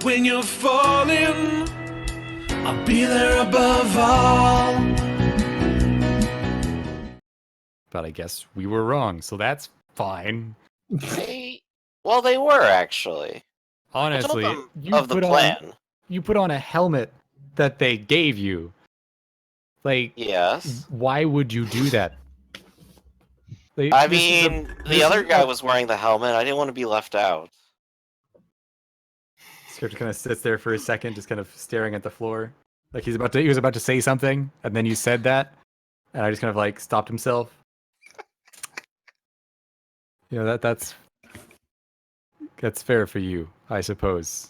When you're falling, I'll be there above all. But I guess we were wrong, so that's fine. Well, they were actually. Honestly, I told them of the plan. You put on a helmet that they gave you. Like, yes. Why would you do that? The other guy was wearing the helmet. I didn't want to be left out. Script kind of sits there for a second, just kind of staring at the floor, like he was about to say something, and then you said that, and I just kind of like stopped himself. You know that's fair for you, I suppose.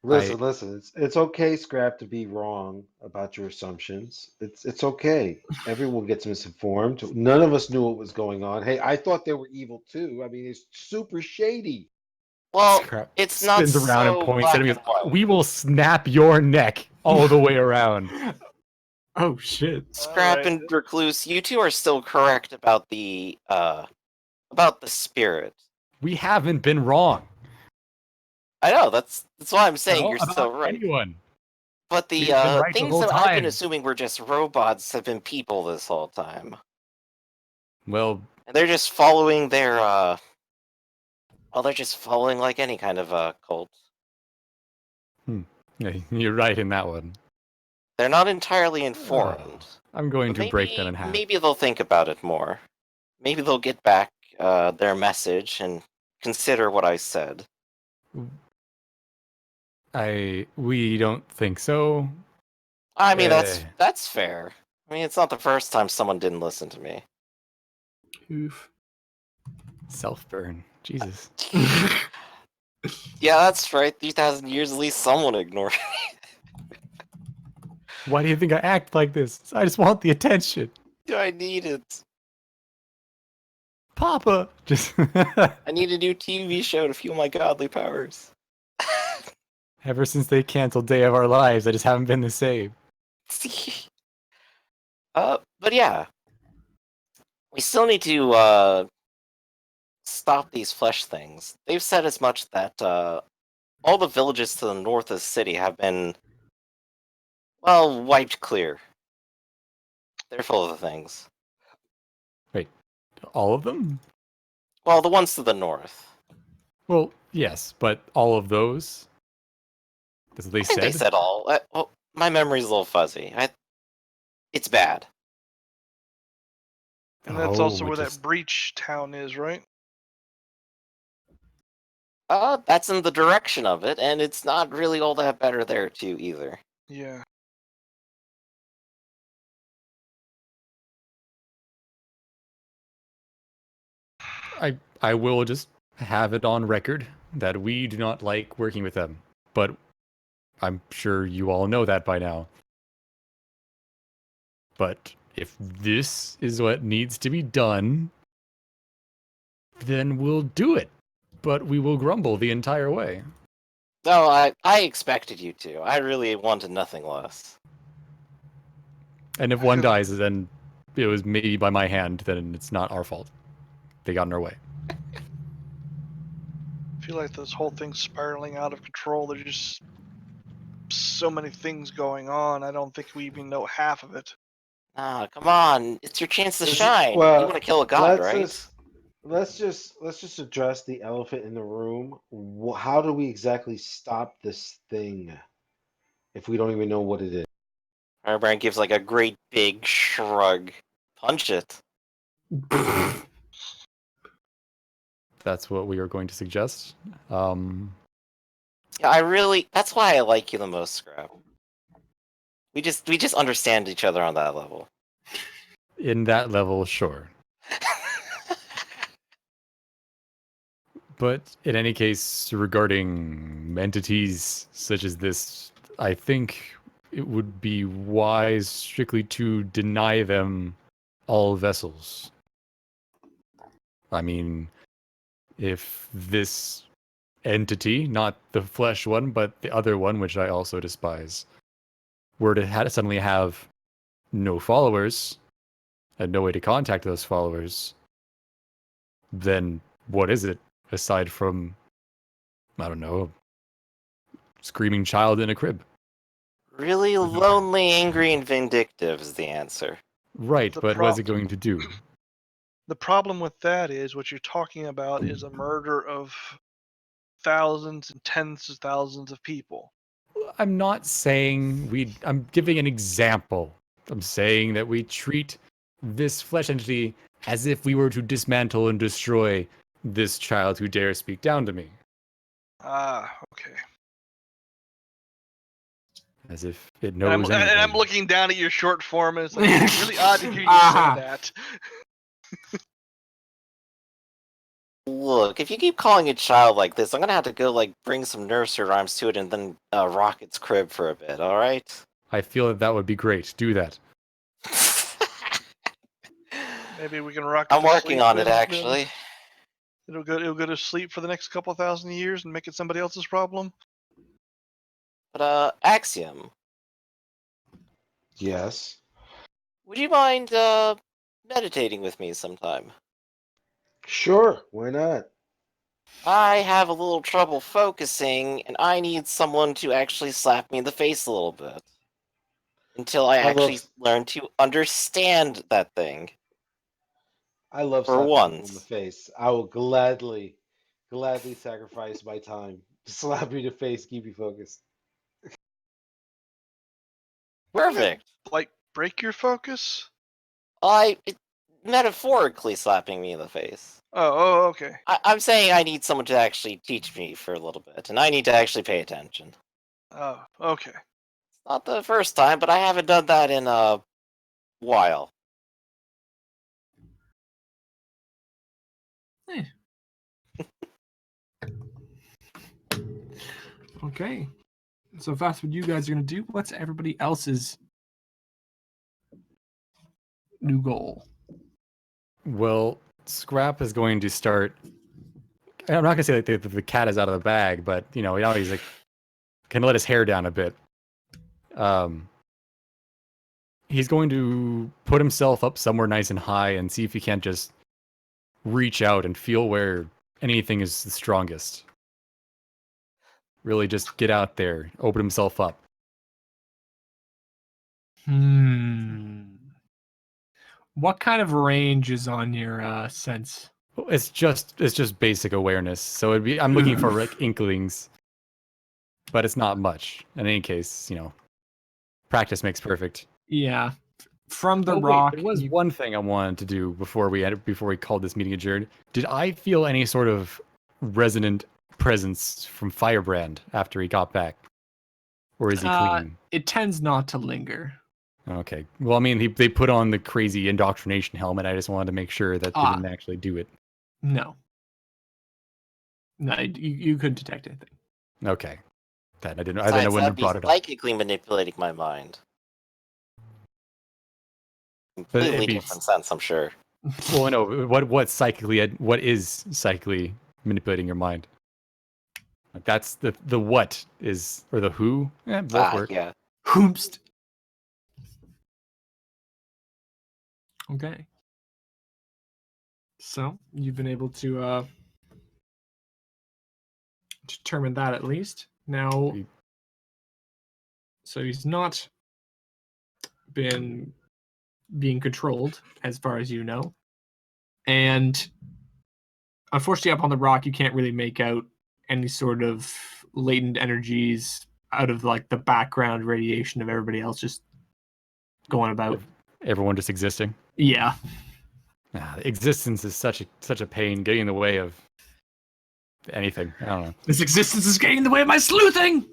Listen. It's okay, Scrap, to be wrong about your assumptions. It's okay. Everyone gets misinformed. None of us knew what was going on. Hey, I thought they were evil too. I mean, it's super shady. Well, Scrap it's not spins around so and points at him. black and white. We will snap your neck all the way around. Oh shit! Scrap and Recluse, you two are still correct about the spirit. We haven't been wrong. I know, that's why I'm saying No, you're still right. Anyone. But the right things the that time. I've been assuming were just robots have been people this whole time. Well, and they're just following their they're just following like any kind of cult. Yeah, you're right in that one. They're not entirely informed. I'm going to break that in half. Maybe they'll think about it more. Maybe they'll get back their message and consider what I said. We don't think so. I mean, that's fair. I mean, it's not the first time someone didn't listen to me. Oof. Self-burn. Jesus. Yeah, that's right. 3,000 years, at least someone ignored me. Why do you think I act like this? I just want the attention. I need it. Papa! Just I need a new TV show to fuel my godly powers. Ever since they canceled Day of Our Lives, I just haven't been the same. But yeah. We still need to stop these flesh things. They've said as much that all the villages to the north of the city have been, well, wiped clear. They're full of the things. Wait, all of them? Well, the ones to the north. Well, yes, but all of those? That's what they said? They said all. Well, my memory's a little fuzzy. It's bad. And that's also where that breach town is, right? That's in the direction of it, and it's not really all that better there, too, either. Yeah. I will just have it on record that we do not like working with them, but I'm sure you all know that by now. But if this is what needs to be done, then we'll do it. But we will grumble the entire way. No, I expected you to. I really wanted nothing less. And if one dies, then it was maybe by my hand, then it's not our fault. They got in our way. I feel like this whole thing's spiraling out of control. There's just so many things going on. I don't think we even know half of it. Ah, come on. It's your chance to shine. You want to kill a god, right? Let's just address the elephant in the room. How do we exactly stop this thing if we don't even know what it is? Firebrand gives like a great big shrug. Punch it. That's what we are going to suggest. Yeah, that's why I like you the most, Scrap. We just understand each other on that level. In that level, sure. But in any case, regarding entities such as this, I think it would be wise strictly to deny them all vessels. I mean, if this entity, not the flesh one, but the other one, which I also despise, were to suddenly have no followers and no way to contact those followers, then what is it aside from I don't know, a screaming child in a crib. Really lonely, angry, and vindictive is the answer. Right, The but what is it going to do? The problem with that is what you're talking about is a murder of thousands and tens of thousands of people. I'm not saying I'm giving an example. I'm saying that we treat this flesh entity as if we were to dismantle and destroy this child who dares speak down to me. Ah, okay. As if it And knows anything. I'm looking down at your short form, and it's like it's really odd to hear you Ah. say that. Look, if you keep calling a child like this, I'm gonna have to go like bring some nursery rhymes to it and then rock its crib for a bit. All right? I feel that would be great. Do that. Maybe we can rock. I'm to working sleep on it then. actually. It'll go to sleep for the next couple thousand years and make it somebody else's problem. But Axiom, Yes. would you mind meditating with me sometime? Sure. Why not? I have a little trouble focusing, and I need someone to actually slap me in the face a little bit. Until I actually learn to understand that thing. I love For slapping people in once. the face. I will gladly sacrifice my time to slap you in the face, keep you focused. Perfect. Like break your focus. Metaphorically slapping me in the face. Oh, okay. I'm saying I need someone to actually teach me for a little bit, and I need to actually pay attention. Oh, okay. Not the first time, but I haven't done that in a while. Okay. So if that's what you guys are going to do, what's everybody else's new goal? Well, Scrap is going to start. I'm not going to say like the cat is out of the bag, but now he's like can let his hair down a bit. He's going to put himself up somewhere nice and high and see if he can't just reach out and feel where anything is the strongest. Really just get out there, open himself up. What kind of range is on your sense? It's just basic awareness. So I'm looking for like inklings, but it's not much. In any case, practice makes perfect. Yeah. From the Wait, rock. there was one thing I wanted to do before we called this meeting adjourned. Did I feel any sort of resonant presence from Firebrand after he got back, or is he clean? It tends not to linger. Okay. Well, I mean, they put on the crazy indoctrination helmet. I just wanted to make sure that they didn't actually do it. No. No, you couldn't detect anything. Okay. That I didn't. Besides, I wouldn't that'd have be brought it up. psychically manipulating my mind. But it'd Completely be- different sense, I'm sure. Well, I know what is psychically manipulating your mind. Like that's the what is or the who. Both work. Yeah. Hoomst. Okay. So you've been able to determine that at least. Now, so he's not been being controlled as far as you know. And unfortunately up on the rock you can't really make out any sort of latent energies out of like the background radiation of everybody else just going about. Everyone just existing. Yeah. Existence is such a pain, getting in the way of anything. I don't know. This existence is getting in the way of my sleuthing.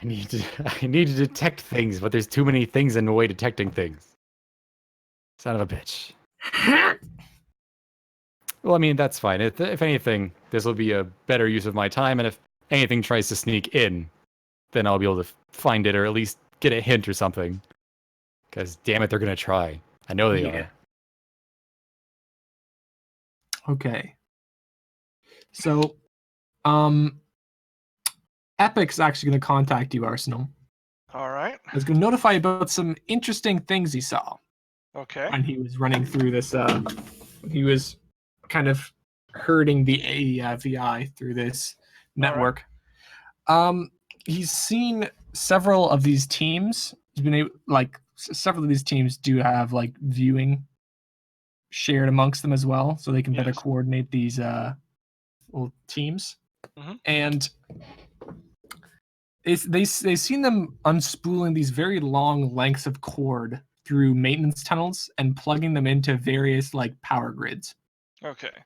I need to detect things, but there's too many things in the way detecting things. Son of a bitch. Well, I mean, that's fine. If anything, this will be a better use of my time, and if anything tries to sneak in, then I'll be able to find it or at least get a hint or something. Because damn it, they're gonna try. I know they are. Okay. So, Epic's actually going to contact you, Arsenal. All right. He's going to notify you about some interesting things he saw Okay. when he was running through this. He was kind of herding the AVI through this network. He's seen several of these teams. He's been able, several of these teams do have like viewing shared amongst them as well, so they can better Yes. coordinate these little teams. Mhm. And they've seen them unspooling these very long lengths of cord through maintenance tunnels and plugging them into various like power grids. Okay.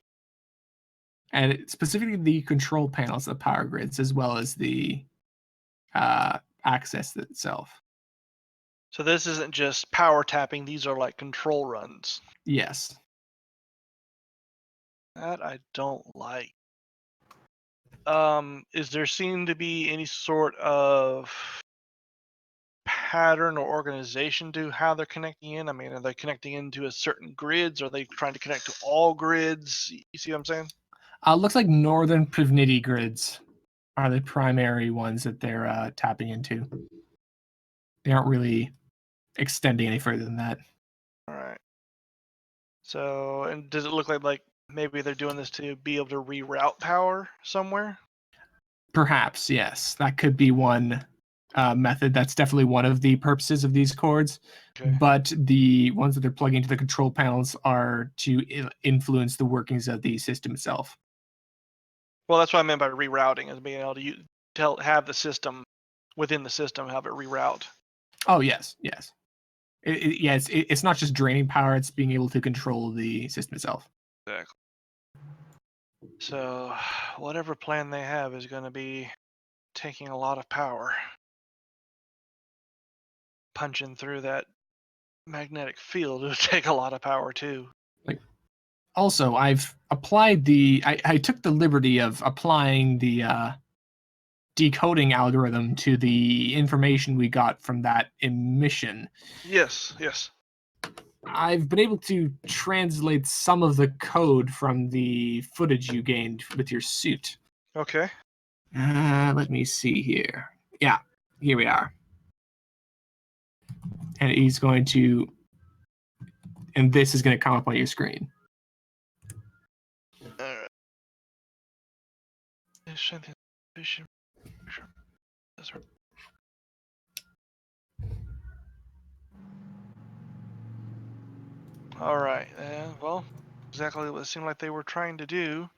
And specifically the control panels of power grids, as well as the access itself. So this isn't just power tapping; these are like control runs. Yes. That I don't like. Is there seen to be any sort of pattern or organization to how they're connecting in? I mean, are they connecting into a certain grids? Are they trying to connect to all grids? You see what I'm saying? Looks like Northern Privnity grids are the primary ones that they're tapping into. They aren't really extending any further than that. All right. So, and does it look like maybe they're doing this to be able to reroute power somewhere? Perhaps, yes. That could be one method. That's definitely one of the purposes of these cords. Okay. But the ones that they're plugging into the control panels are to influence the workings of the system itself. Well, that's what I meant by rerouting, is being able to have the system within the system have it reroute. Oh, yes, yes. It's not just draining power, it's being able to control the system itself. Exactly. So, whatever plan they have is going to be taking a lot of power. Punching through that magnetic field would take a lot of power too. Also, I've applied I took the liberty of applying the decoding algorithm to the information we got from that emission. Yes, yes. I've been able to translate some of the code from the footage you gained with your suit. Okay. Let me see here. Yeah, here we are. And he's going to, and this is going to come up on your screen. All right. All right. Well, exactly what it seemed like they were trying to do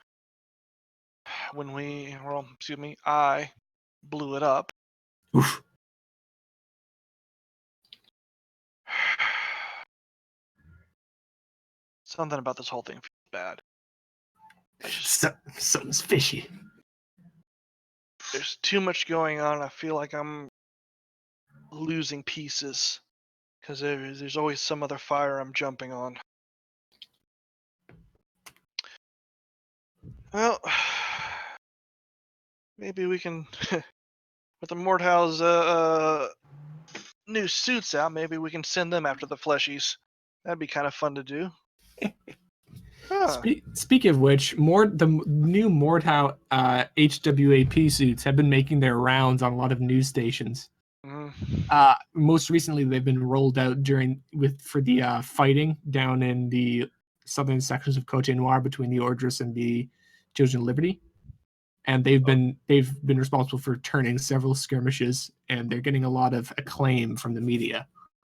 when I blew it up. Oof. Something about this whole thing feels bad. Something's fishy. There's too much going on. I feel like I'm losing pieces because there's always some other fire I'm jumping on. Well, maybe we can, with the Mordhau's new suits out, maybe we can send them after the fleshies. That'd be kind of fun to do. Huh. Speaking of which, the new Mordhau HWAP suits have been making their rounds on a lot of news stations. Most recently, they've been rolled out for the fighting down in the southern sections of Côte Noire between the Ordris and the Children of Liberty, and they've been responsible for turning several skirmishes, and they're getting a lot of acclaim from the media.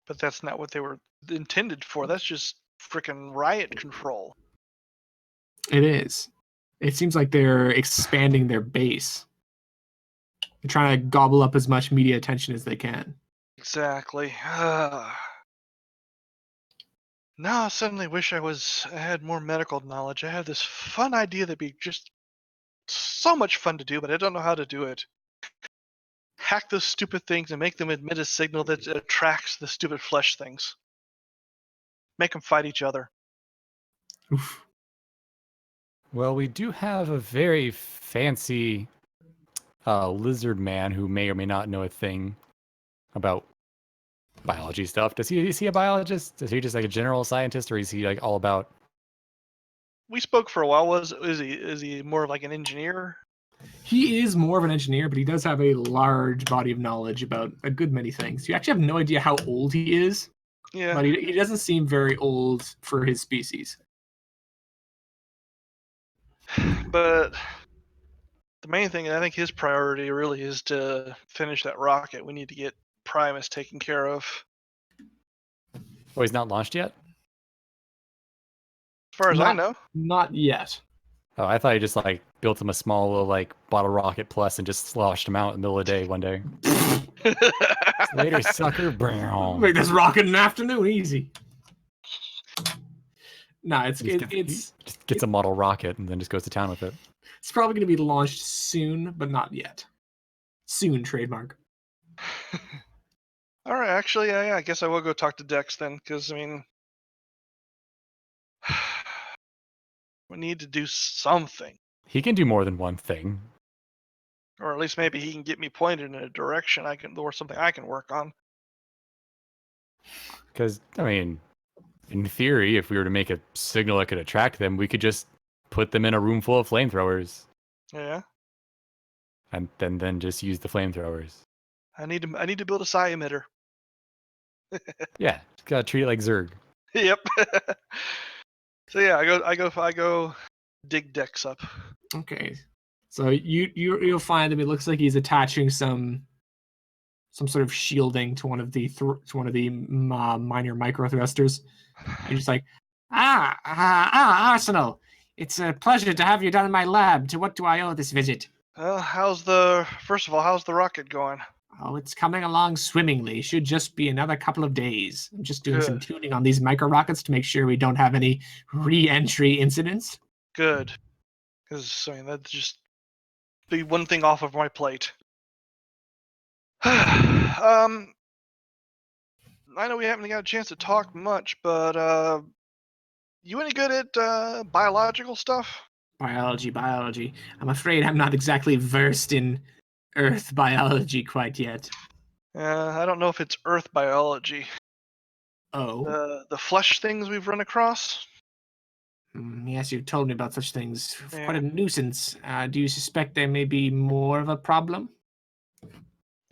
But that's not what they were intended for. That's just freaking riot control. It is. It seems like they're expanding their base. They're trying to gobble up as much media attention as they can. Exactly. Now I suddenly wish I had more medical knowledge. I have this fun idea that'd be just so much fun to do, but I don't know how to do it. Hack those stupid things and make them emit a signal that attracts the stupid flesh things. Make them fight each other. Oof. Well, we do have a very fancy lizard man who may or may not know a thing about biology stuff. Is he a biologist? Is he just like a general scientist, or is he like all about? We spoke for a while. Is he more of like an engineer? He is more of an engineer, but he does have a large body of knowledge about a good many things. You actually have no idea how old he is. Yeah. But he doesn't seem very old for his species. But the main thing, I think his priority really is to finish that rocket. We need to get Primus taken care of. Oh, he's not launched yet? As far as I Not- know. Not yet. Oh, I thought you just like built him a small little like bottle rocket plus and just sloshed him out in the middle of the day one day. Later, sucker. Brown. Make this rocket in an afternoon easy. No, it's Just gets a model rocket and then just goes to town with it. it's probably going to be launched soon, but not yet. Soon, trademark. All right, actually, yeah, I guess I will go talk to Dex then, because I mean, we need to do something, He can do more than one thing. or at least maybe he can get me pointed in a direction or something I can work on. Because, I mean, in theory, if we were to make a signal that could attract them, we could just put them in a room full of flamethrowers Yeah, and then just use the flamethrowers. I need to build a psi emitter. Yeah, just gotta treat it like Zerg. Yep. So yeah, I go dig Dex up. Okay. So you'll find him. It looks like he's attaching some sort of shielding to one of the minor micro thrusters. He's just like, Arsenal. It's a pleasure to have you down in my lab. To what do I owe this visit? How's first of all, how's the rocket going? Oh, it's coming along swimmingly. Should just be another couple of days. I'm just doing some Good. tuning on these micro rockets to make sure we don't have any re-entry incidents. Good, because I mean that's just the one thing off of my plate. I know we haven't got a chance to talk much, but you any good at biological stuff? Biology. I'm afraid I'm not exactly versed in Earth biology quite yet. I don't know if it's Earth biology. Oh, The flesh things we've run across. yes, you've told me about such things. Yeah. Quite a nuisance. Do you suspect there may be more of a problem?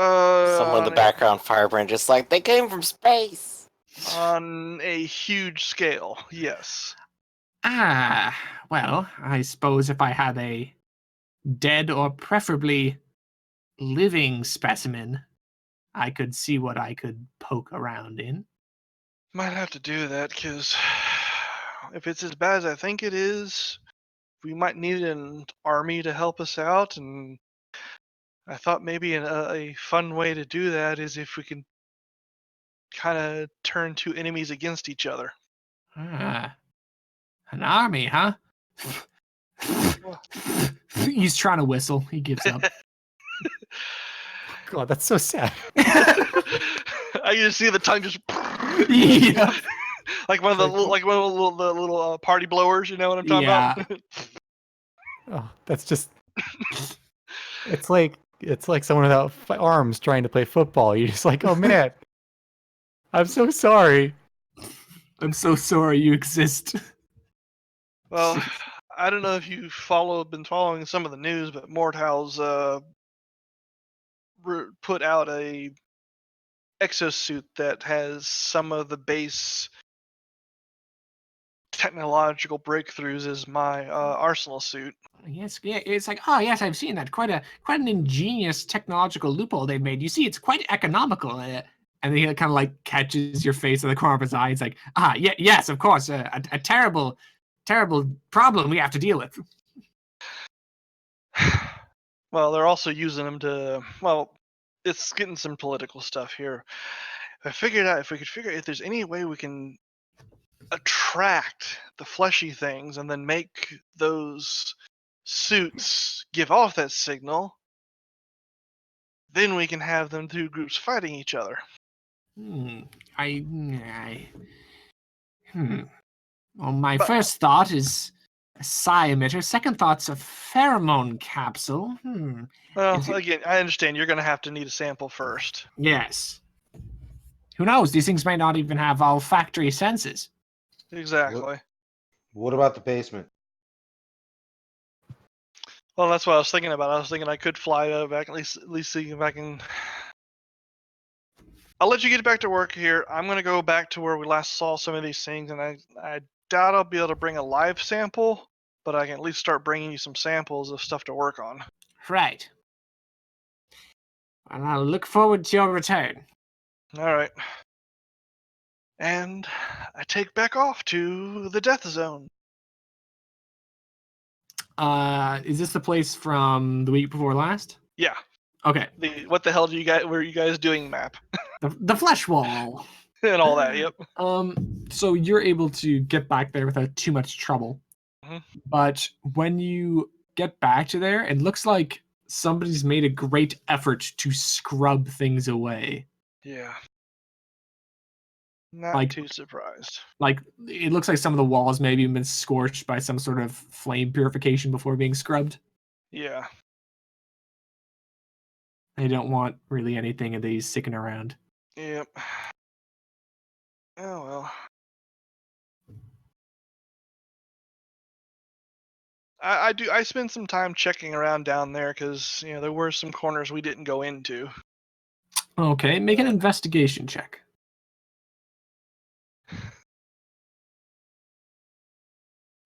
Someone in the On background, Firebrand, just like, they came from space. on a huge scale, yes. Well, I suppose if I had a dead or preferably living specimen, I could see what I could poke around in. Might have to do that, because if it's as bad as I think it is, we might need an army to help us out, and I thought maybe a fun way to do that is if we can kind of turn two enemies against each other. An army, huh? He's trying to whistle. He gives up. God, that's so sad. I can just see the tongue just Yeah. like one of the little party blowers. You know what I'm talking about? Oh, that's just. It's like someone without arms trying to play football. You're just like, oh man, I'm so sorry. I'm so sorry you exist. Well, I don't know if you've been following some of the news, but Mordhau's put out a exosuit that has some of the base technological breakthroughs as my Arsenal suit. Yes, yeah, it's like, oh yes, I've seen that. Quite an ingenious technological loophole they've made. You see, it's quite economical. And then he kind of like catches your face in the corner of his eye. It's like, yeah, yes, of course, a terrible problem we have to deal with. Well, they're also using them to. Well, it's getting some political stuff here. If we could figure if there's any way we can attract the fleshy things and then make those suits give off that signal, then we can have them two groups fighting each other. Well, my first thought is a psi emitter. Second thought's a pheromone capsule. Well, again, I understand you're going to have to need a sample first. Yes. Who knows? These things may not even have olfactory senses. Exactly. What about the basement? Well, that's what I was thinking about. I was thinking I could fly back at least see if I can. I'll let you get back to work here. I'm going to go back to where we last saw some of these things, and I doubt I'll be able to bring a live sample, but I can at least start bringing you some samples of stuff to work on. Right. And I'll look forward to your return. All right. And I take back off to the death zone. Is this the place from the week before last? Yeah. Okay. The what the hell were you guys doing map The flesh wall. and all that? Yep. So you're able to get back there without too much trouble. Mhm. But when you get back to there, it looks like somebody's made a great effort to scrub things away. Yeah. Not Like- too surprised. Like, it looks like some of the walls maybe have been scorched by some sort of flame purification before being scrubbed. Yeah. They don't want really anything of these sticking around. Yep. Oh well. I spent some time checking around down there because there were some corners we didn't go into. Okay, make an investigation check.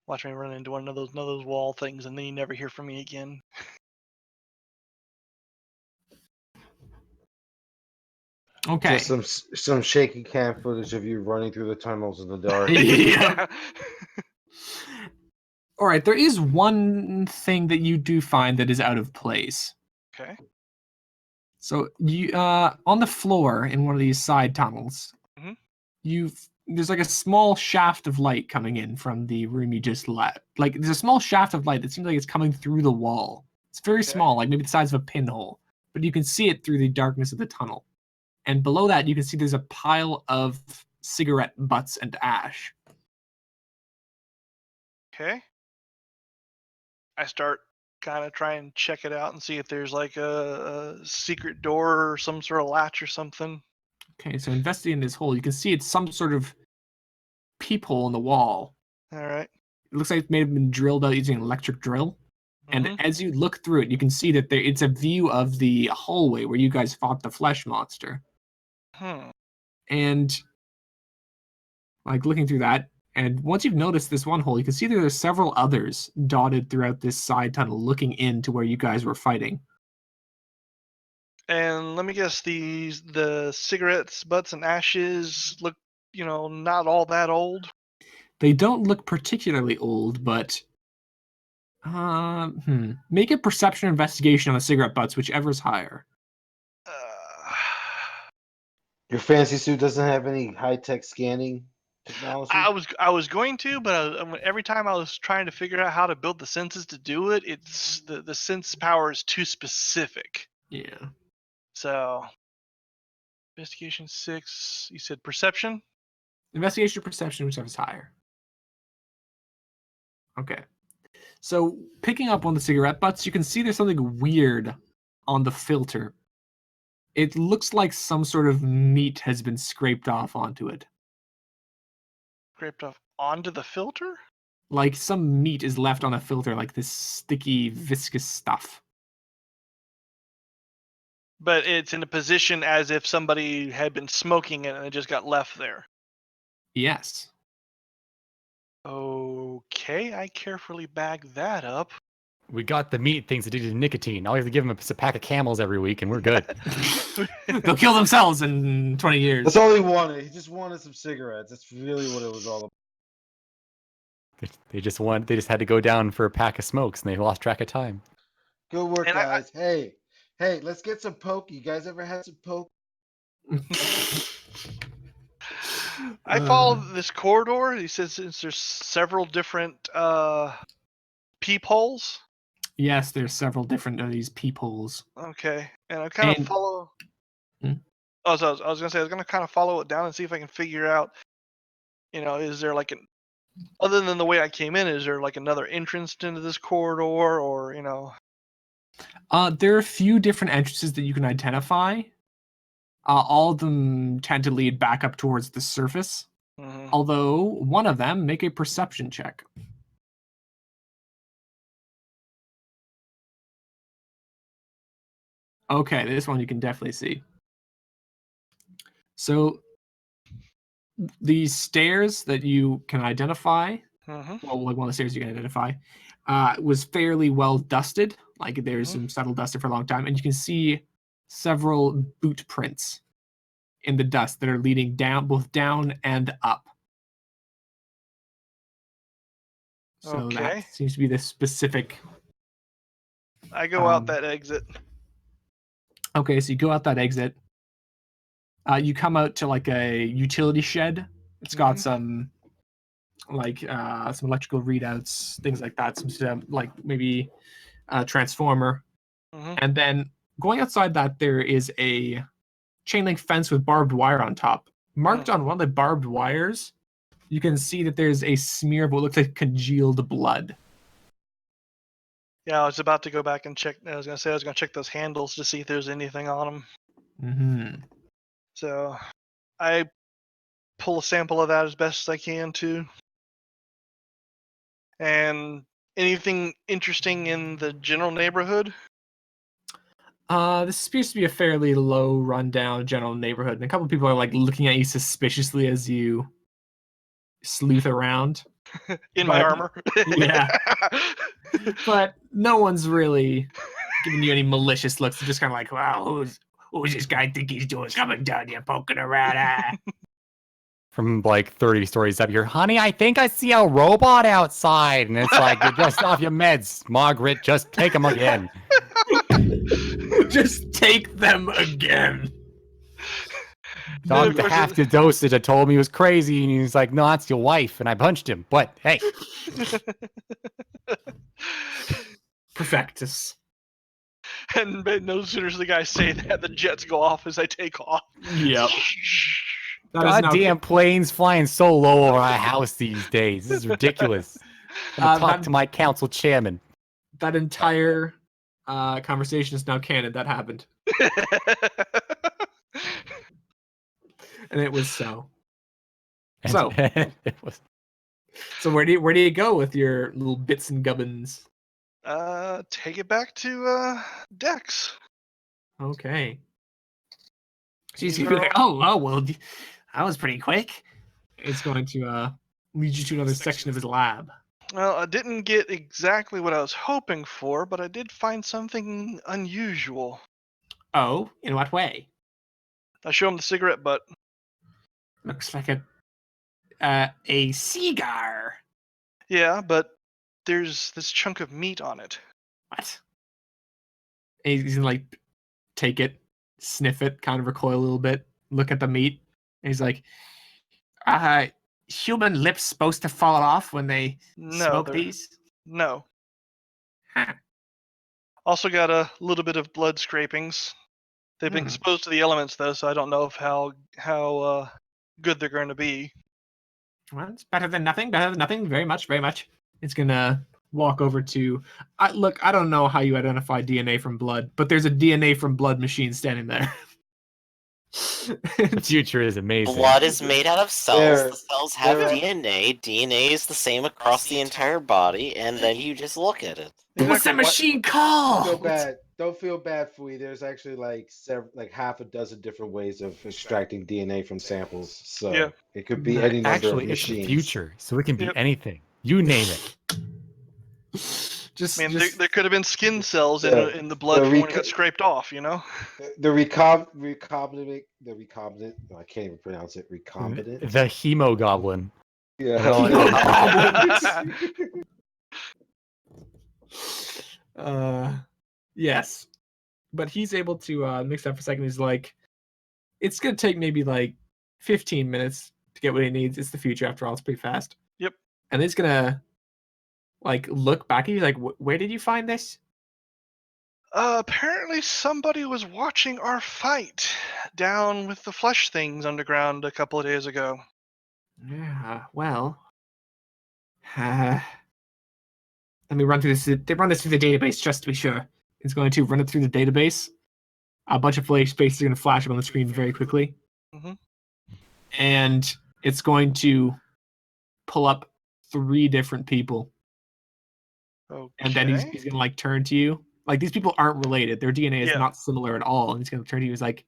Watch me run into one of those wall things, and then you never hear from me again. Okay. Just some shaky cam footage of you running through the tunnels in the dark. Yeah. All right, there is one thing that you do find that is out of place. Okay. So you on the floor in one of these side tunnels, Mhm. there's like a small shaft of light coming in from the room you just left. Like there's a small shaft of light that seems like it's coming through the wall. It's very Okay. small, like maybe the size of a pinhole, but you can see it through the darkness of the tunnel. And below that, you can see there's a pile of cigarette butts and ash. Okay. I start kind of try and check it out and see if there's like a secret door or some sort of latch or something. Okay, so investigating this hole, you can see it's some sort of peephole in the wall. All right. It looks like it may have been drilled out using an electric drill. And Mhm. as you look through it, you can see that it's a view of the hallway where you guys fought the flesh monster. Hmm. And like looking through that, and once you've noticed this one hole, you can see there are several others dotted throughout this side tunnel looking into where you guys were fighting. And let me guess, the cigarettes, butts, and ashes look, not all that old. They don't look particularly old, but make a perception investigation on the cigarette butts, whichever's higher. Uh, Your fancy suit doesn't have any high-tech scanning technology? I was going to, but every time I was trying to figure out how to build the senses to do it, it's the sense power is too specific. Yeah. So, investigation 6. You said perception. Investigation or perception, whichever's higher. Okay. So picking up on the cigarette butts, you can see there's something weird on the filter. It looks like some sort of meat has been scraped off onto it. Scraped off onto the filter. Like some meat is left on a filter, like this sticky, viscous stuff. But it's in a position as if somebody had been smoking it and it just got left there. Yes. Okay, I carefully bag that up. We got the meat things addicted to nicotine. All we have to give them a pack of Camels every week, and we're good. They'll kill themselves in 20 years. That's all he wanted. He just wanted some cigarettes. That's really what it was all about. They just had to go down for a pack of smokes, and they lost track of time. Good work, And I- guys. Hey, let's get some poke. You guys ever had some poke? I follow this corridor. He says there's several different peepholes. Yes, there's several different of these peepholes. Okay, and I kind of And- follow. Hmm? Oh, so I was gonna say I was gonna kind of follow it down and see if I can figure out. Is there like an other than the way I came in? Is there like another entrance into this corridor, or There are a few different entrances that you can identify. All of them tend to lead back up towards the surface. Mhm. Although one of them, make a perception check. Okay, this one you can definitely see. So these stairs that you can identify, Mhm. well, like one of the stairs you can identify, was fairly well dusted. Like there's Mhm. some subtle dusted for a long time, and you can see several boot prints in the dust that are leading down, both down and up. So that Okay. seems to be the specific. I go out Um, that exit. Okay, so you go out that exit. You come out to like a utility shed. It's got Mhm. some like some electrical readouts, things like that. Some like maybe a transformer, Mhm. and then going outside that there is a chain link fence with barbed wire on top. Marked on one of the barbed wires, you can see that there's a smear of what looks like congealed blood. Yeah, I was about to go back and check. I was gonna check those handles to see if there's anything on them. Mm-hmm. So I pull a sample of that as best as I can too. And anything interesting in the general neighborhood? This appears to be a fairly low rundown general neighborhood, and a couple of people are like looking at you suspiciously as you sleuth around. In my But- armor. yeah. But no one's really giving you any malicious looks. They're just kind of like, "Wow, who's this guy think he's doing? Coming down here, poking around." From like 30 stories up here, honey, I think I see a robot outside. And it's like, you're just off your meds, Margaret. Just take them again. Just take them again. Then, of Dr. course, Half the dosage. I told him he was crazy. And he's like, no, that's your wife. And I punched him. But hey, Perfectus. and no sooner does the guy say that, the jets go off as I take off. Yep. That is now goddamn planes flying so low over our house these days. This is ridiculous. I'm gonna talk that- to my council chairman. that entire conversation is now canon. That happened, and it was so. And So- it was So where do you go with your little bits and gubbins? Take it back to Dex. Okay. She's These gonna be are like, oh well, that was pretty quick. It's going to lead you to another section of his lab. Well, I didn't get exactly what I was hoping for, but I did find something unusual. Oh, in what way? I show him the cigarette butt. Looks like a cigar. Yeah, but there's this chunk of meat on it. What? And he's gonna like take it, sniff it, kind of recoil a little bit, look at the meat, and he's like, human lips supposed to fall off when they No, smoke they're- these? No. Huh. Also got a little bit of blood scrapings. They've been Hmm. exposed to the elements though, so I don't know if how good they're going to be. Well, it's better than nothing. Better than nothing. Very much. Very much. It's gonna walk over to. Look, I don't know how you identify DNA from blood, but there's a DNA from blood machine standing there. the future is amazing. Blood is made out of cells. There- The cells have there are- DNA. DNA is the same across the entire body, and then you just look at it. What's that Exactly. machine Don't called? feel bad. Don't feel bad, Fui. There's actually like half a dozen different ways of extracting DNA from samples. So Yeah. it could be Nice. any number Actually, of it's the machines. future, so it can be Yep. anything. You name it. Just, I mean, just there could have been skin cells The- in the blood the from when it reco- got scraped off, you know? The recombinant. Oh, I can't even pronounce it. Recombinant. The hemogoblin. Yeah. yes, but he's able to mix that for a second. He's like, it's gonna take maybe like 15 minutes to get what he needs. It's the future after all. It's pretty fast. Yep. And he's gonna like look back at you like, where did you find this? Apparently somebody was watching our fight down with the flesh things underground a couple of days ago. Yeah, well, let me run through this. They run this through the database just to be sure. It's going to run it through the database. A bunch of flash spaces are going to flash up on the screen very quickly. Mhm. And it's going to pull up 3 different people. Okay. And then he's going to like turn to you. Like these people aren't related. Their DNA is Yeah. not similar at all. And he's going to turn to you. He's like,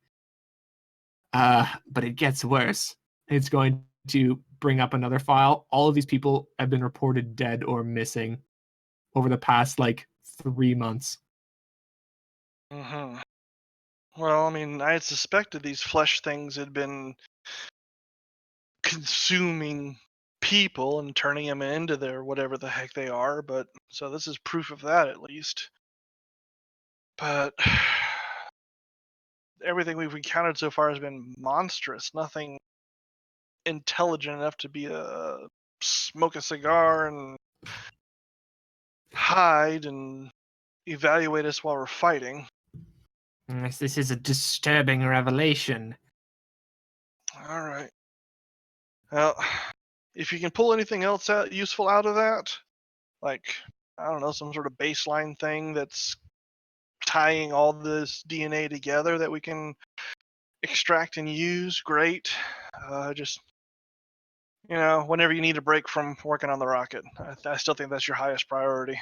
but it gets worse. It's going to bring up another file. All of these people have been reported dead or missing. over the past like 3 months. Mm-hmm. Well, I mean, I had suspected these flesh things had been consuming people and turning them into their whatever the heck they are, but so this is proof of that at least. But everything we've encountered so far has been monstrous. Nothing intelligent enough to be smoke a cigar and hide and evaluate us while we're fighting. Yes, this is a disturbing revelation. All right. Well, if you can pull anything else useful out of that, like, I don't know, some sort of baseline thing that's tying all this DNA together that we can extract and use, great. Just, whenever you need a break from working on the rocket, I still think that's your highest priority.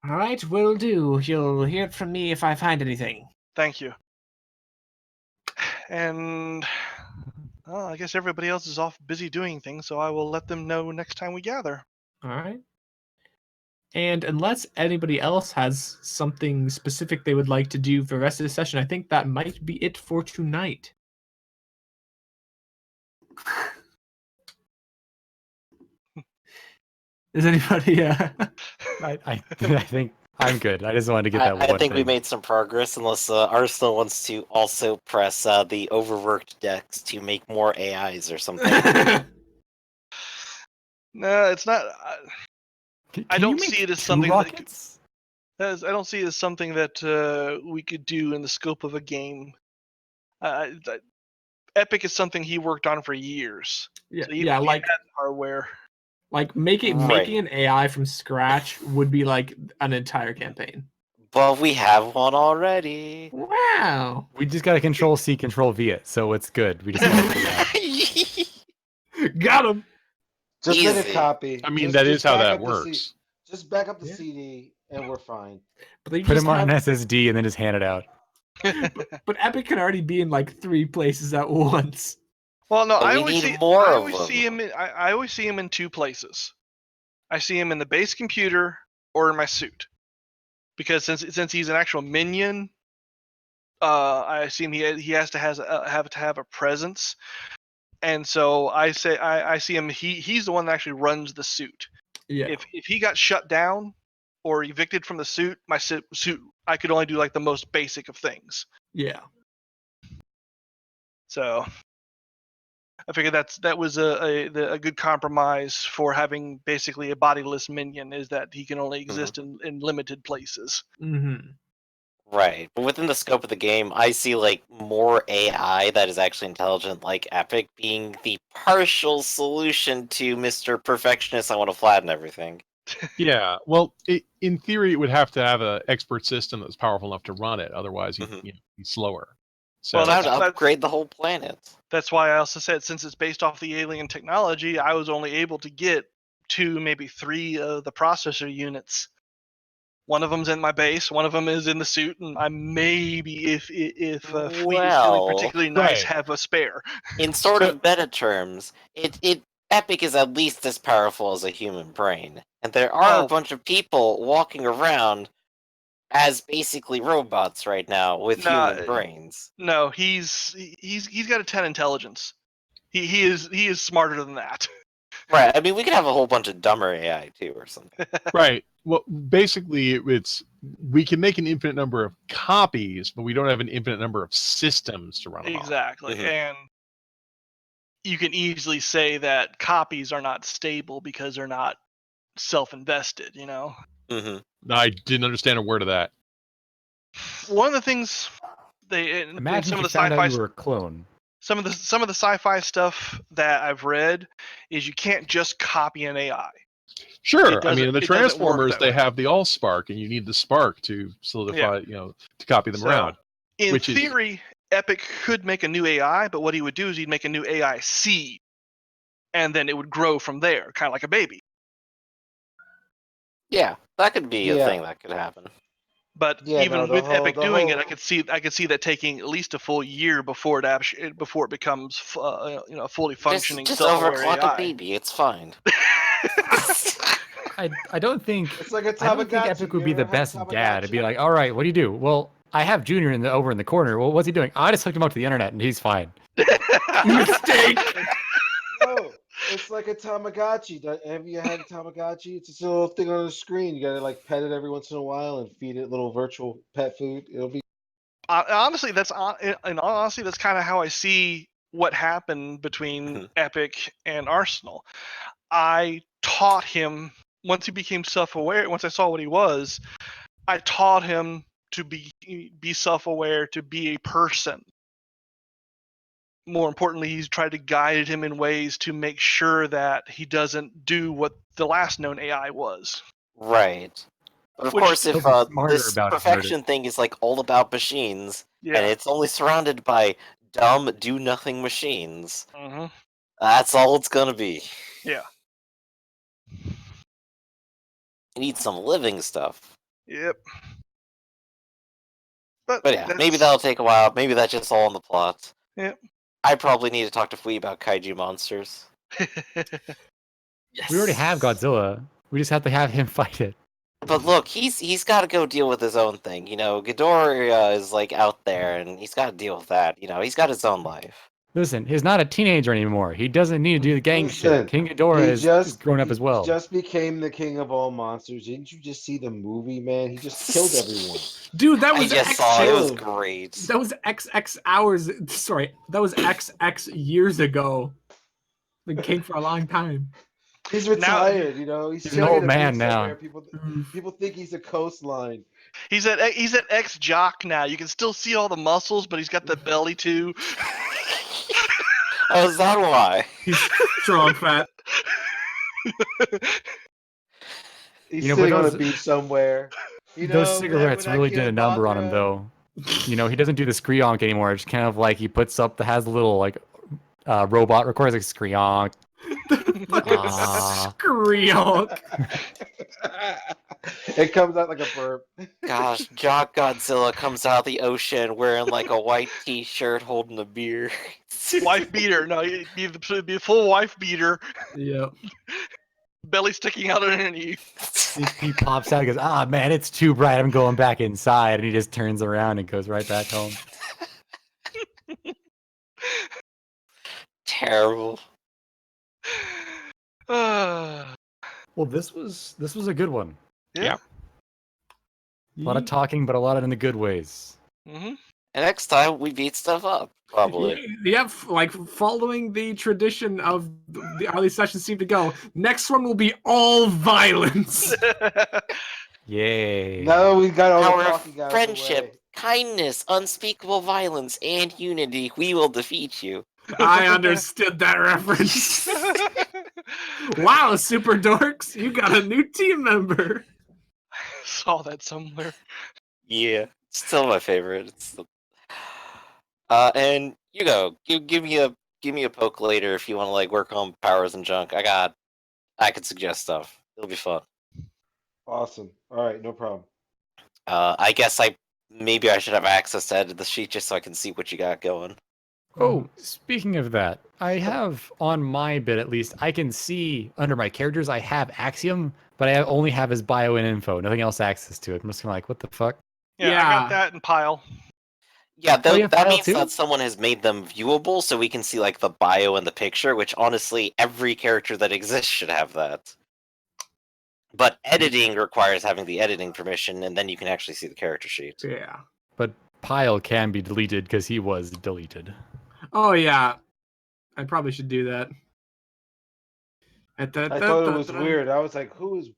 All right, will do. You'll hear it from me if I find anything. Thank you. And well, I guess everybody else is off busy doing things, so I will let them know next time we gather. All right. And unless anybody else has something specific they would like to do for the rest of the session, I think that might be it for tonight. Is anybody? I think I'm good. I just wanted to get that one I think we thing. made some progress, unless Arsenal wants to also press the overworked decks to make more AIs or something. No, it's not. I Can don't you make see it as 2 something rockets? I don't see it as something that we could do in the scope of a game. Epic is something he worked on for years. Yeah, So he like has hardware. like making Right. an AI from scratch would be like an entire campaign. But we have one already. Wow. We just got to Control C, Control V it, so it's good. We just got to do that. Got him. Just make a Easy. copy. I mean, Just- that just is how back that up the C- works. Just back up the Yeah. CD and we're fine. But they Put just him on an have, SSD and then just hand it out. but Epic can already be in like 3 places at once. Well, no, But I we always need see. more I of always them. see him. I always see him in 2 places. I see him in the base computer or in my suit, because since he's an actual minion, I see him. He has to have a presence, and so I see him. He's the one that actually runs the suit. Yeah. If he got shut down or evicted from the suit, my suit I could only do like the most basic of things. Yeah. So I figured that was a good compromise for having basically a bodiless minion, is that he can only exist in limited places. Mm-hmm. Right. But within the scope of the game, I see like more AI that is actually intelligent, like Epic, being the partial solution to Mr. Perfectionist. I want to flatten everything. Yeah, well, in theory, it would have to have an expert system that's powerful enough to run it. Otherwise, he's slower. So Well, Time to upgrade the whole planet. That's why I also said, since it's based off the alien technology, I was only able to get 2, maybe 3 of the processor units. One of them's in my base, one of them is in the suit, and I maybe, if Fleet is feeling particularly nice, right. have a spare. In sort of meta terms, Epic is at least as powerful as a human brain, and there are a bunch of people walking around as basically robots right now with human brains. No, he's got a 10 intelligence. He is smarter than that. Right. I mean, we could have a whole bunch of dumber AI too, or something. Right. Well, basically, we can make an infinite number of copies, but we don't have an infinite number of systems to run them on. Exactly, and you can easily say that copies are not stable because they're not self-invested. I didn't understand a word of that. One of the things Imagine some if of you the found sci-fi out you were a clone. some of the sci-fi stuff that I've read is you can't just copy an AI. Sure. I mean, in the it doesn't work Transformers, that they way. have the Allspark, and you need the spark to solidify, to copy them around. In which theory, Epic could make a new AI, but what he would do is he'd make a new AI seed, and then it would grow from there, kind of like a baby. Yeah, that could be a thing that could happen. But Yeah, even no, with Epic doing it, whole- I could see that taking at least a full year before it becomes a fully functioning Just self-aware overclock AI. a baby. It's fine. I don't think It's like a I don't think Tamagotchi. Epic would You be ever the had best dad. It'd be Tamagotchi? like, all right, what do you do? Well, I have Junior over in the corner. Well, what's he doing? I just hooked him up to the internet and he's fine. Mistake. No, it's like a Tamagotchi. Have you had a Tamagotchi? It's this little thing on the screen. You gotta like pet it every once in a while and feed it little virtual pet food. It'll be Honestly, in all honesty, that's kind of how I see what happened between Epic and Arsenal. I taught him once he became self-aware. Once I saw what he was, I taught him to be self-aware, to be a person. More importantly, he's tried to guide him in ways to make sure that he doesn't do what the last known AI was. Right. But of Which- course, if He'll be smarter this about it, perfection thing is like all about machines, and Yeah. it's only surrounded by dumb, do-nothing machines, hmm that's all it's gonna be. Yeah. You need some living stuff. Yep. But yeah, maybe that'll take a while. Maybe that's just all in the plot. Yep. I probably need to talk to Fui about kaiju monsters. Yes. We already have Godzilla. We just have to have him fight it. But look, he's got to go deal with his own thing. You know, Ghidorah is like out there, and he's got to deal with that. You know, he's got his own life. Listen, he's not a teenager anymore. He doesn't need to do the gang Listen, shit. King Ghidorah is grown up he as well. just became the king of all monsters. Didn't you just see the movie, man? He just killed everyone. Dude, that I was just saw it was killed. great. That was XX hours. Sorry, that was XX years ago. Been king for a long time. He's retired, you know. He's He's an chilling old at a man beach now. somewhere. People think he's a coastline. He's at ex-jock now. You can still see all the muscles, but he's got the belly too. Oh, is that why? He's strong, fat. He's You know, but sitting on a those- beach somewhere. You know, Those man, cigarettes when I really did a killed number on him, Mothra- though. You know, he doesn't do the screonk anymore. It's kind of like he puts up has a little like robot records like screonk. Ah. Screonk. It comes out like a burp. Gosh, Jock Godzilla comes out of the ocean wearing like a white T-shirt, holding a beer. Wife beater. No, it'd be a full wife beater. Yep. Belly sticking out underneath. He pops out and goes, "Ah, man, it's too bright. I'm going back inside." And he just turns around and goes right back home. Terrible. Yeah. Well, this was a good one. Yeah. A lot of talking, but a lot of in the good ways. hmm And next time we beat stuff up, probably. Yeah, like following the tradition of the early sessions seem to go. Next one will be all violence. Yay. Now that we got all Power the of talking out of the friendship, way. kindness, unspeakable violence, and unity. We will defeat you. I understood that reference. Wow, super dorks, you got a new team member. Saw that somewhere. Yeah, still my favorite. It's still... and you go. Give me a poke later if you want to like work on powers and junk. I could suggest stuff. It'll be fun. Awesome. All right, no problem. I guess maybe I should have access to edit the sheet just so I can see what you got going. Oh, speaking of that, I have on my bit at least, I can see under my characters, I have Axiom, but I only have his bio and info, nothing else access to it. I'm just kind of like, what the fuck? Yeah, I Yeah. got that in pile. Yeah, Oh, you have that file means too? that someone has made them viewable, so we can see like the bio and the picture. Which honestly, every character that exists should have that. But editing requires having the editing permission, and then you can actually see the character sheet. Yeah. But Pyle can be deleted because he was deleted. Oh yeah. I probably should do that. I thought it was weird. I was like, who's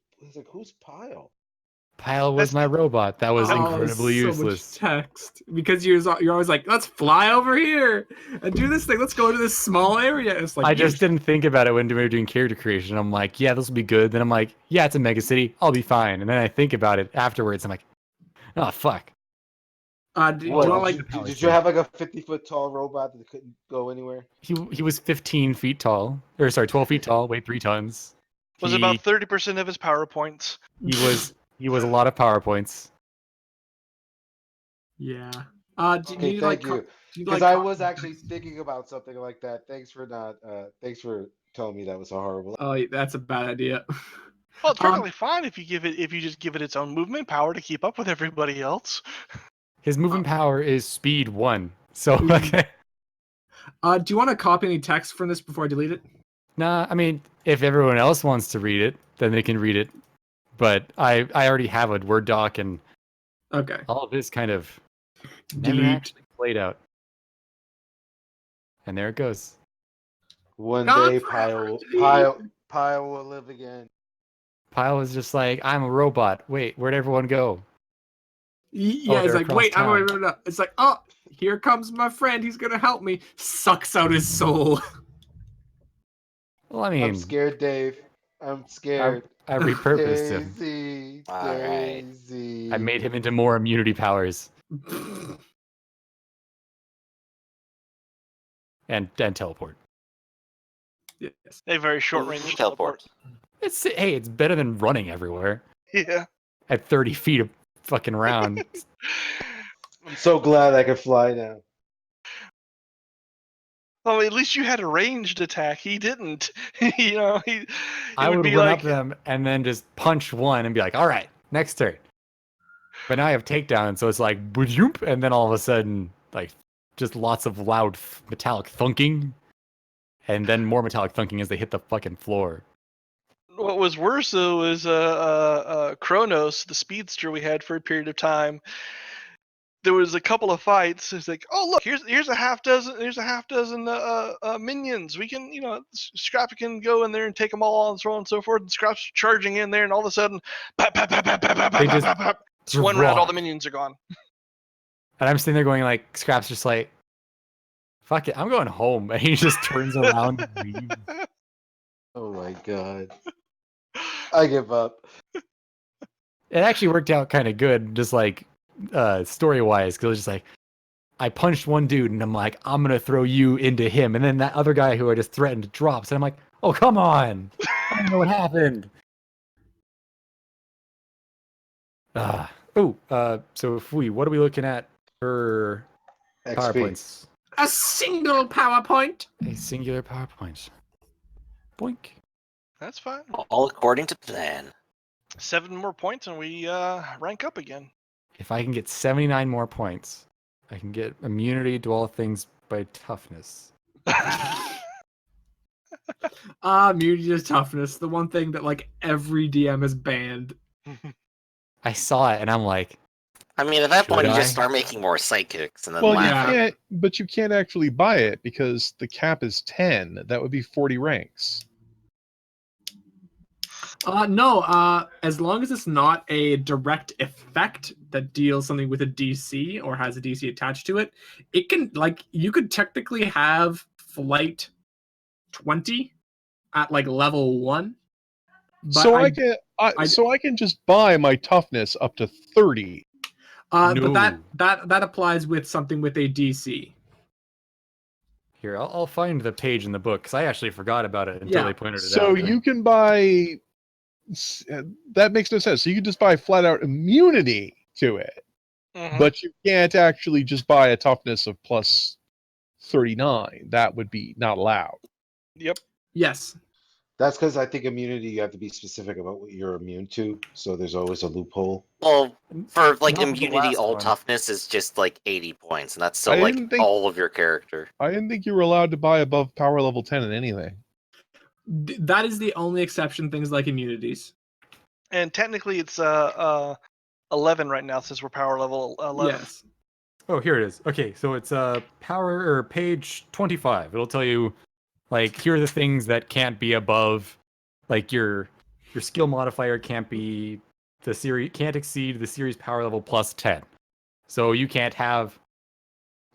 Pyle? Pyle was my robot. That was Oh, incredibly so useless. much text because you're always like, let's fly over here and do this thing. Let's go to this small area. It's like I just didn't think about it when we were doing character creation. I'm like, yeah, this will be good. Then I'm like, yeah, it's a mega city. I'll be fine. And then I think about it afterwards. I'm like, oh, fuck. do you What, want did, like you, did you have like a 50-foot tall robot that couldn't go anywhere? He was 15 feet tall. Or sorry, 12 feet tall, weighed 3 tons. Was He- about 30% of his PowerPoints. He was a lot of PowerPoints. yeah. Do Okay, you thank like, you. do Because like I was actually thinking about something like that. Thanks for telling me that was so horrible. Oh, that's a bad idea. Well, it's perfectly fine if you just give it its own movement power to keep up with everybody else. His movement power is speed 1. So Do you want to copy any text from this before I delete it? nah, I mean, if everyone else wants to read it, then they can read it. But I already have a Word doc, and Okay. all of this kind of never Delete. actually played out. And there it goes. One Gone day, forever. Pyle will live again. Pyle was just like, I'm a robot. Wait, where'd everyone go? Yeah, it's they're like, across wait, I'm town. wait. It's like, oh, here comes my friend. He's gonna help me. Sucks out his soul. Well, I mean, I'm scared, Dave. I'm I scared. repurposed him. Daisy, All right. Daisy. I made him into more immunity powers and teleport. Yes. A very short range teleport. It's better than running everywhere Yeah. at 30 feet of fucking round. I'm so glad I could fly now. Well, at least you had a ranged attack. He didn't. It I would would be run like up them and then just punch one and be like, all right, next turn. But now I have takedown, so it's like, boom, and then all of a sudden, like, just lots of loud metallic thunking, and then more metallic thunking as they hit the fucking floor. what was worse though was Kronos, the speedster we had for a period of time. There was a couple of fights. It's like, oh look, here's a half dozen minions. We can, Scrap can go in there and take them all and so on and so forth. And Scrap's charging in there, and all of a sudden, pop, pop, pop, pop, pop, pop, They pop, just pop, pop. One round, all the drop. minions are gone. And I'm sitting there going like, Scrap's just like, fuck it, I'm going home. And he just turns around and leaves. Oh my god. I give up. It actually worked out kind of good, just like story-wise, because it was just like, I punched one dude, and I'm like, I'm gonna throw you into him, and then that other guy who I just threatened drops, and I'm like, oh come on, I don't know what happened. So what are we looking at for XP. PowerPoints? A single PowerPoint. A singular PowerPoint. Boink. That's fine. All according to plan. 7 more points, and we rank up again. If I can get 79 more points, I can get immunity to all things by toughness. Immunity to toughness. The one thing that like every DM has banned. I saw it and I'm like, I mean, at that point, you Should just I? start making more psychics and then Well, laugh. you can't actually buy it because the cap is 10. That would be 40 ranks. No, as long as it's not a direct effect that deals something with a DC or has a DC attached to it, it can, like, you could technically have flight 20 at like level 1. But So I can just buy my toughness up to 30. but No. that applies with something with a DC. here, I'll find the page in the book because I actually forgot about it until Yeah. they pointed it out. So you can buy. That makes no sense. So you can just buy flat out immunity to it, Mhm. but you can't actually just buy a toughness of plus 39. That would be not allowed. Yep. Yes. That's because I think immunity, you have to be specific about what you're immune to. So there's always a loophole. Well, for like Not with the immunity, last all one. toughness is just like 80 points, and that's still I like didn't think- all of your character. I didn't think you were allowed to buy above power level 10 in anything. That is the only exception, things like immunities. And technically, it's 11 right now since we're power level 11. Yes. Oh, here it is. Okay, so it's power or page 25. It'll tell you like here are the things that can't be above, like your skill modifier can't be can't exceed the series power level plus 10. So you can't have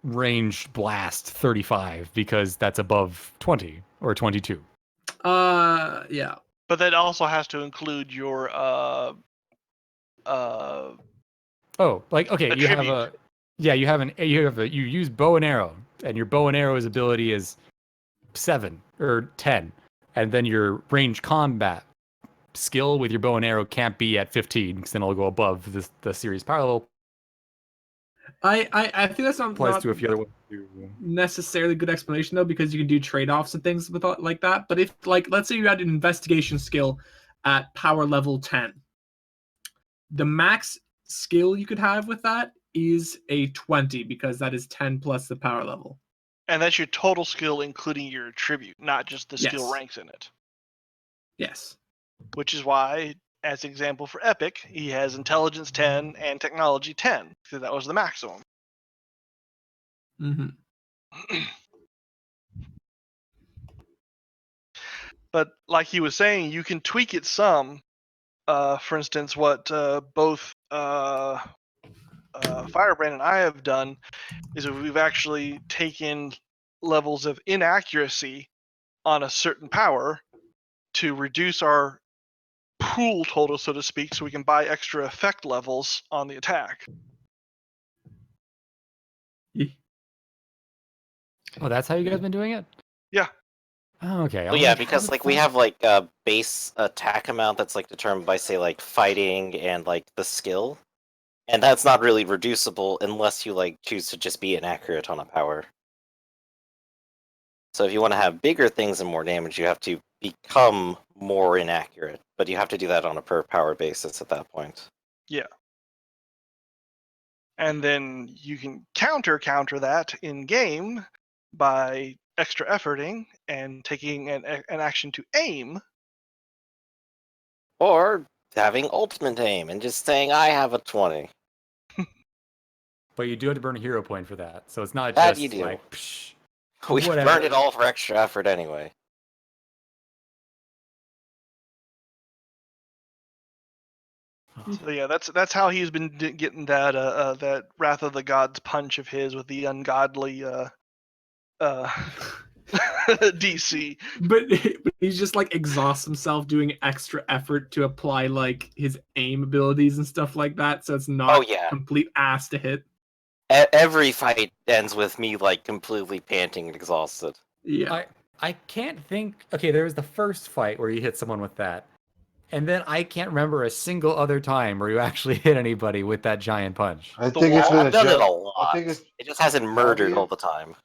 ranged blast 35 because that's above 20 or 22. Yeah. But that also has to include your Oh, like okay, you have Attribute. you use bow and arrow, and your bow and arrow's ability is 7 or 10, and then your range combat skill with your bow and arrow can't be at 15 because then it'll go above the series power level. I think that's Applies not to a few other ones too. necessarily good explanation though, because you can do trade-offs and things with like that. But if like let's say you had an investigation skill at power level 10. The max skill you could have with that is a 20 because that is 10 plus the power level. And that's your total skill, including your attribute, not just the skill Yes. ranks in it. Yes. Which is why, as example for Epic, he has Intelligence 10 and Technology 10, because that was the maximum. Mm-hmm. But like he was saying, you can tweak it some. For instance, what both Firebrand and I have done is we've actually taken levels of inaccuracy on a certain power to reduce our pool total, so to speak, so we can buy extra effect levels on the attack. Oh, that's how you guys been doing it? Yeah. Oh, okay. Well, yeah, because like we have like a base attack amount that's like determined by say like fighting and like the skill, and that's not really reducible unless you like choose to just be inaccurate on a power. So if you want to have bigger things and more damage, you have to become more inaccurate, but you have to do that on a per power basis at that point. Yeah. And then you can counter that in game by extra efforting and taking an action to aim. Or having ultimate aim and just saying, I have a 20. But you do have to burn a hero point for that, so it's not That just you do. like, psh, We whatever. burned it all for extra effort anyway. So yeah, that's how he's been getting that that Wrath of the Gods punch of his with the ungodly DC. But he's just like exhausts himself doing extra effort to apply like his aim abilities and stuff like that, so it's not Oh, yeah. complete ass to hit. Every fight ends with me like completely panting and exhausted. Yeah. I can't think. Okay, there was the first fight where you hit someone with that, and then I can't remember a single other time where you actually hit anybody with that giant punch. I think it's wall? been I've done it a I lot. think it's It just hasn't murdered Obvious. all the time.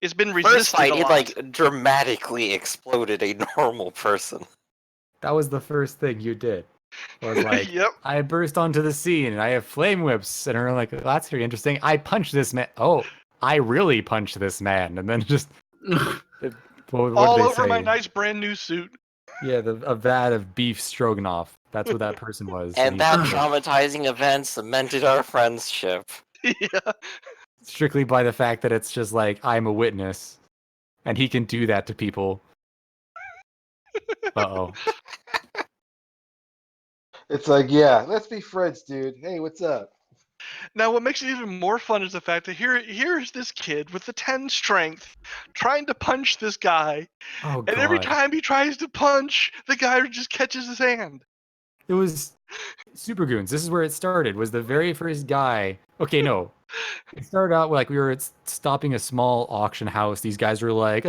It's been First resisted fight, a it lot. like dramatically exploded a normal person. That was the first thing you did. Was like, Yep. I burst onto the scene and I have flame whips, and we're like, that's very interesting. I punched this man. Oh, I really punched this man, and then just what All did they over say? my nice brand new suit. Yeah, a vat of beef stroganoff. That's what that person was. And he- that traumatizing event cemented our friendship. Yeah. strictly by the fact that it's just like I'm a witness, and he can do that to people. Uh-oh. It's like, yeah, let's be friends, dude. Hey, what's up? Now, what makes it even more fun is the fact that here's this kid with the 10 strength trying to punch this guy, Oh and every god. time he tries to punch, the guy just catches his hand. It was Super Goons. This is where it started. Was the very first guy. Okay, no. It started out like we were stopping a small auction house. These guys were like,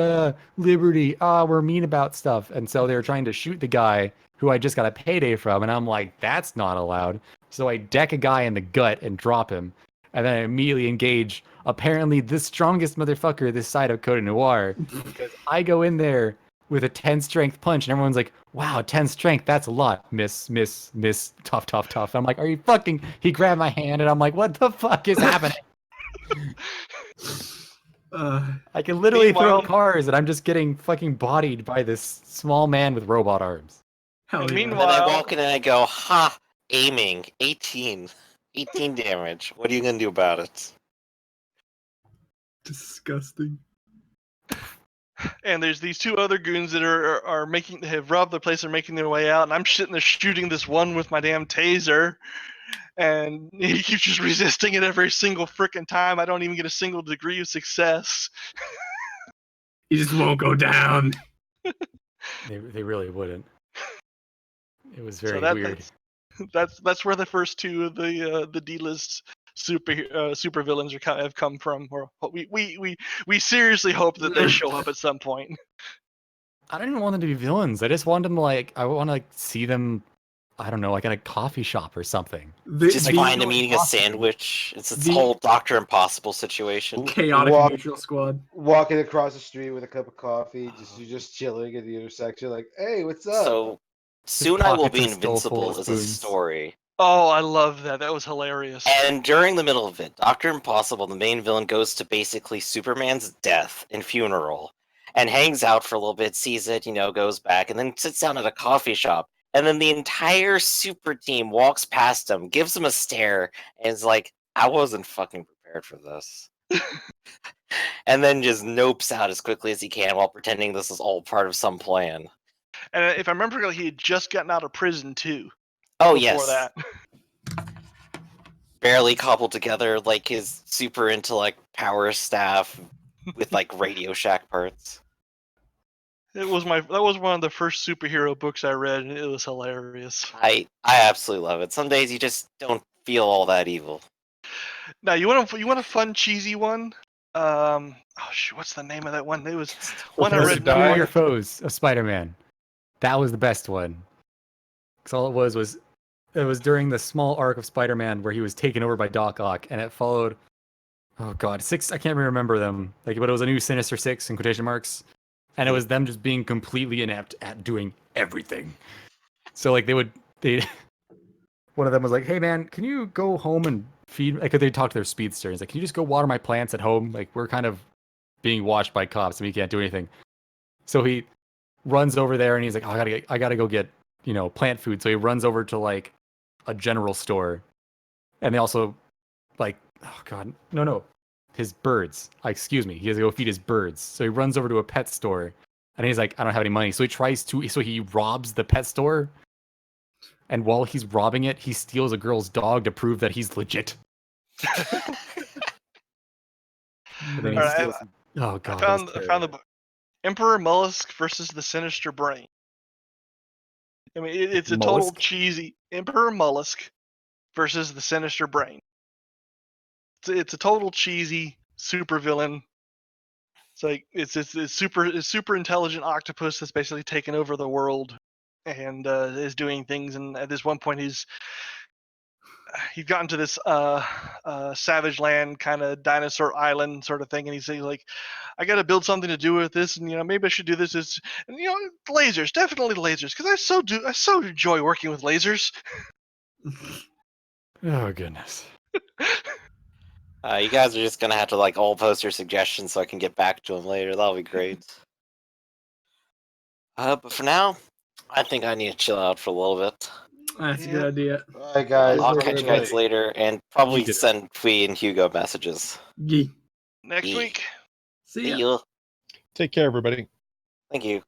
Liberty, we're mean about stuff. And so they were trying to shoot the guy who I just got a payday from. And I'm like, that's not allowed. So I deck a guy in the gut and drop him. And then I immediately engage apparently the strongest motherfucker this side of Cote Noir. Because I go in there with a 10 strength punch, and everyone's like, wow, 10 strength, that's a lot. Miss, tough, tough, tough. I'm like, are you fucking... He grabbed my hand, and I'm like, what the fuck is happening? I can literally throw Meanwhile- cars, and I'm just getting fucking bodied by this small man with robot arms. Hell And yeah. And then I meanwhile- walk in and I go, ha, aiming, 18. 18 damage. What are you gonna do about it? Disgusting. And there's these two other goons that have robbed the place and are making their way out, and I'm sitting there shooting this one with my damn taser, and he keeps just resisting it every single frickin' time. I don't even get a single degree of success. He just won't go down. They really wouldn't. It was very So weird. that's where the first two of the D-list super villains have come from. Or we seriously hope that they show up at some point. I don't even want them to be villains. I just want them like I want to like see them I don't know, like at a coffee shop or something. Just find him eating a sandwich. It's this whole Dr. Impossible situation. chaotic Walk- neutral squad. Walking across the street with a cup of coffee, you're just chilling at the intersection, like, hey, what's up? So soon I will pockets be are still full invincible of is a spoons. story. Oh, I love that. That was hilarious. And during the middle of it, Dr. Impossible, the main villain, goes to basically Superman's death and funeral and hangs out for a little bit, sees it, goes back, and then sits down at a coffee shop. And then the entire super team walks past him, gives him a stare, and is like, I wasn't fucking prepared for this. And then just nopes out as quickly as he can while pretending this is all part of some plan. And if I remember correctly, he had just gotten out of prison too. Oh, Before yes. that. Barely cobbled together like his super intellect power staff with like Radio Shack parts. That was one of the first superhero books I read, and it was hilarious. I absolutely love it. Some days you just don't feel all that evil. Now you want a fun cheesy one? Oh shoot, what's the name of that one? It was one I Prepare to read. Die. Superior Foes of Spider-Man. That was the best one. Because all it was it was during the small arc of Spider-Man where he was taken over by Doc Ock, and it followed, oh god, 6, I can't remember them, but it was a new Sinister Six in quotation marks, and it was them just being completely inept at doing everything. So like they one of them was like, hey man, can you go home and feed, like they talked to their speedster, he's like, can you just go water my plants at home, like we're kind of being watched by cops and we can't do anything. So he runs over there and he's like, oh, I gotta go get plant food. So he runs over to like a general store, and they also like, oh god, no, his birds. Excuse me, he has to go feed his birds. So he runs over to a pet store, and he's like, I don't have any money. So he robs the pet store, and while he's robbing it, he steals a girl's dog to prove that he's legit. And then he Alright, steals. Oh god, I found the book. Emperor Mollusk versus the Sinister Brain. I mean, it's a total Mollusk? cheesy Emperor Mollusk versus the Sinister Brain. It's a total cheesy supervillain. It's like it's super intelligent octopus that's basically taken over the world and is doing things. And at this one point, he's gotten to this savage land kind of dinosaur island sort of thing, and he's saying like, I got to build something to do with this, and maybe I should do this. And lasers, definitely lasers, because I so enjoy working with lasers. Oh goodness. You guys are just gonna have to like all post your suggestions so I can get back to them later. That'll be great. But for now, I think I need to chill out for a little bit. That's a good idea. All right, guys. I'll have a catch good you guys night. later and probably You did it. send Fee and Hugo messages. Yee. Next Yeah. week. See See ya. you. Take care, everybody. Thank you.